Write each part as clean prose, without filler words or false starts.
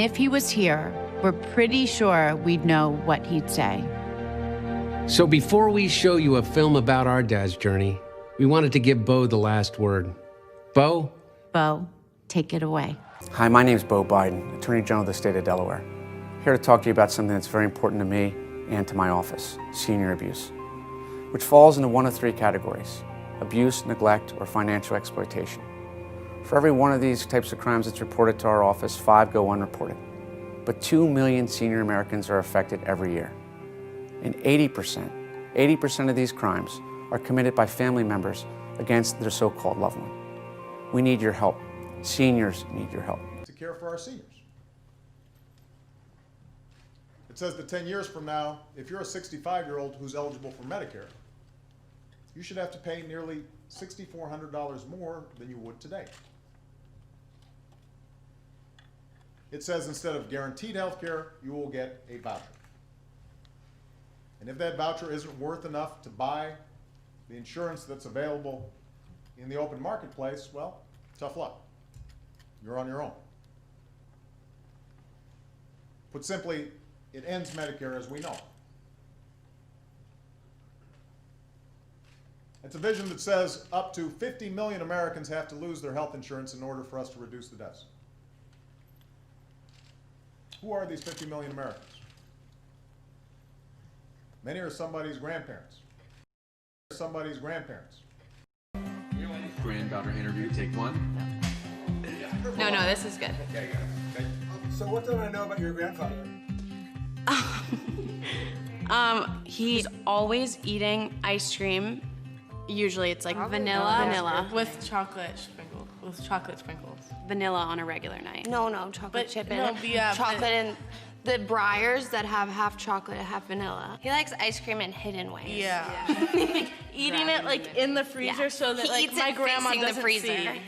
If he was here, we're pretty sure we'd know what he'd say. So before we show you a film about our dad's journey, we wanted to give Beau the last word. Beau? Beau, take it away. Hi, my name is Beau Biden, Attorney General of the state of Delaware. Here to talk to you about something that's very important to me and to my office, senior abuse, which falls into one of three categories: abuse, neglect, or financial exploitation. For every one of these types of crimes that's reported to our office, 5 go unreported. But 2 million senior Americans are affected every year. And 80% of these crimes are committed by family members against their so-called loved one. We need your help. Seniors need your help. To care for our seniors. It says that 10 years from now, if you're a 65-year-old who's eligible for Medicare, you should have to pay nearly $6,400 more than you would today. It says instead of guaranteed health care, you will get a voucher. And if that voucher isn't worth enough to buy the insurance that's available in the open marketplace, well, tough luck. You're on your own. Put simply, it ends Medicare as we know it. It's a vision that says up to 50 million Americans have to lose their health insurance in order for us to reduce the deaths. Who are these 50 million Americans? Many are somebody's grandparents. Somebody's grandparents. Granddaughter interview, take one. No, this is good. Okay. So what don't I know about your grandfather? He's always eating ice cream. Usually it's like vanilla with chocolate sprinkles. Vanilla on a regular night. No, chocolate But chip no, in it. yeah, chocolate but- and the Breyers that have half chocolate, half vanilla. He likes ice cream in hidden ways. Yeah. Eating it like in the freezer Yeah. so that He like eats my it grandma facing the doesn't freezer. see.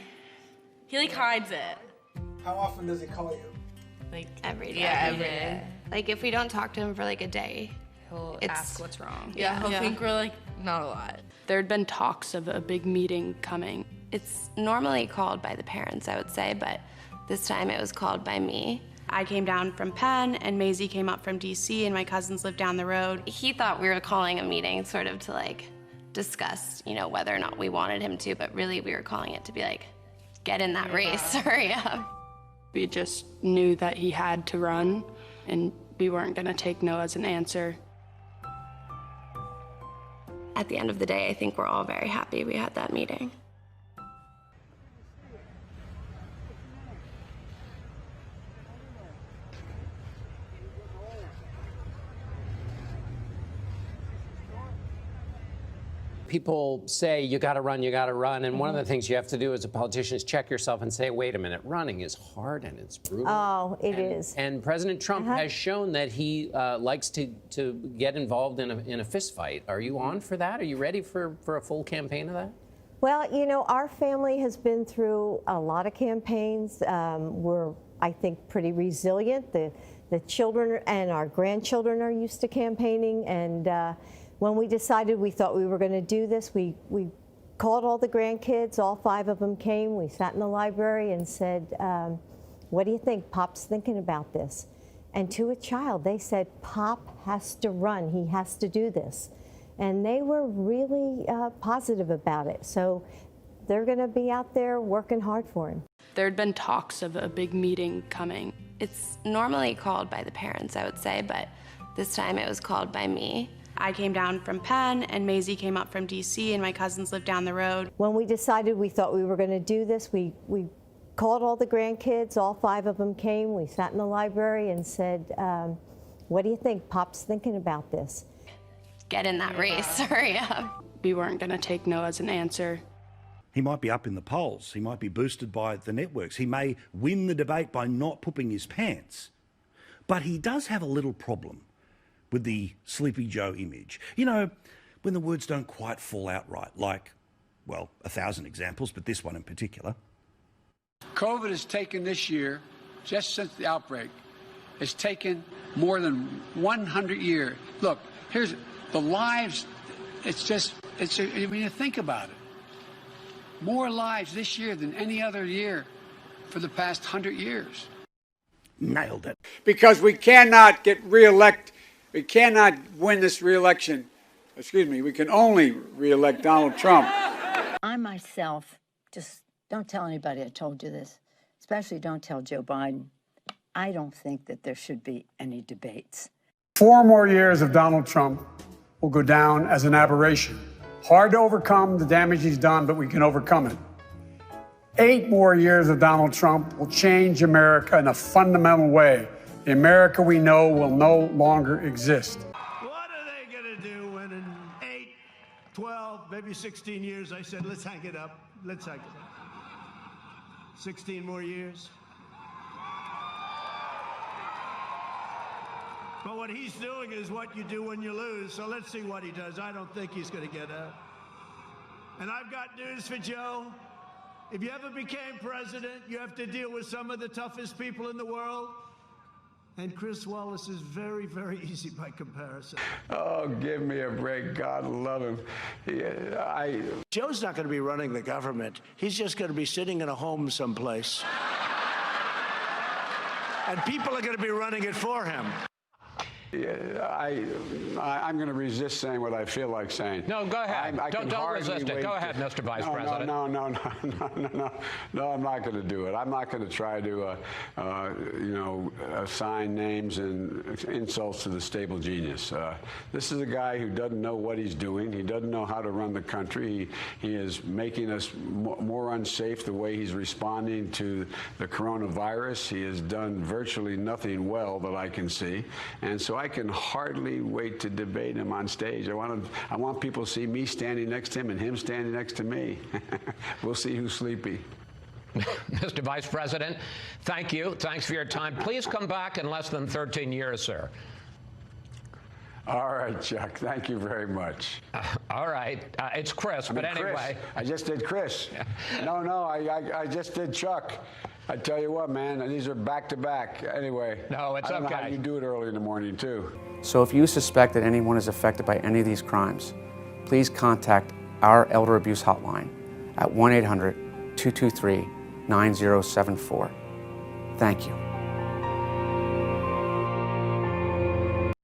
He like hides it. How often does he call you? Like Every day. Yeah, every day. Like if we don't talk to him for like a day, He'll It's- ask what's wrong. Yeah, he'll think we're like not a lot. There'd been talks of a big meeting coming. it's normally called by the parents, I would say, but this time it was called by me. I came down from Penn, and Maisie came up from DC, and my cousins lived down the road. He thought we were calling a meeting sort of to like discuss, whether or not we wanted him to, but really we were calling it to be like, get in that race, hurry up. We just knew that he had to run, and we weren't gonna take no as an answer. At the end of the day, I think we're all very happy we had that meeting. People say you got to run, and one of the things you have to do as a politician is check yourself and say, wait a minute, running is hard and it's brutal. Oh, it is. And President Trump has shown that he likes to get involved in a fist fight. Are you on for that? Are you ready for a full campaign of that? Well, our family has been through a lot of campaigns. We're, I think, pretty resilient. The children and our grandchildren are used to campaigning, and when we decided we thought we were going to do this, we called all the grandkids. All 5 of them came. We sat in the library and said, what do you think? Pop's thinking about this. And to a child, they said, Pop has to run. He has to do this. And they were really positive about it. So they're going to be out there working hard for him. There'd been talks of a big meeting coming. It's normally called by the parents, I would say, but this time it was called by me. I came down from Penn, and Maisie came up from DC, and my cousins lived down the road. When we decided we thought we were going to do this, we called all the grandkids. All 5 of them came. We sat in the library and said, what do you think? Pop's thinking about this. Get in that race, hurry up. We weren't gonna take no as an answer. He might be up in the polls. He might be boosted by the networks. He may win the debate by not pooping his pants. But he does have a little problem with the Sleepy Joe image. When the words don't quite fall out right, like, well, 1,000 examples, but this one in particular. COVID has taken this year, just since the outbreak, has taken more than 100 years. Look, here's the lives, when you think about it, more lives this year than any other year for the past 100 years. Nailed it. Because we cannot get re-elect, we cannot win this re-election. Excuse me, we can only re-elect Donald Trump. I myself, just don't tell anybody I told you this, especially don't tell Joe Biden. I don't think that there should be any debates. 4 more years of Donald Trump will go down as an aberration. Hard to overcome the damage he's done, but we can overcome it. 8 more years of Donald Trump will change America in a fundamental way. The America we know will no longer exist. What are they going to do when in 8, 12, maybe 16 years, I said, let's hang it up. Let's hang it up. 16 more years. But what he's doing is what you do when you lose, so let's see what he does. I don't think he's going to get out. And I've got news for Joe. If you ever became president, you have to deal with some of the toughest people in the world. And Chris Wallace is very, very easy by comparison. Oh, give me a break. God love him. Joe's not going to be running the government. He's just going to be sitting in a home someplace. And people are going to be running it for him. I'm going to resist saying what I feel like saying. No, go ahead. Don't resist it. Go ahead, Mr. Vice President. No, I'm not going to do it. I'm not going to try to, assign names and insults to the stable genius. This is a guy who doesn't know what he's doing. He doesn't know how to run the country. He is making us more unsafe the way he's responding to the coronavirus. He has done virtually nothing well that I can see. And so I can hardly wait to debate him on stage. I want people to see me standing next to him and him standing next to me. We'll see who's sleepy. Mr. Vice President, thank you. Thanks for your time. Please come back in less than 13 years, sir. All right, Chuck. Thank you very much. All right. It's Chris, but anyway. Chris. I just did Chris. No, I just did Chuck. I tell you what, man, these are back-to-back. Anyway, no, it's I don't okay. know how you do it early in the morning, too. So if you suspect that anyone is affected by any of these crimes, please contact our Elder Abuse Hotline at 1-800-223-9074. Thank you.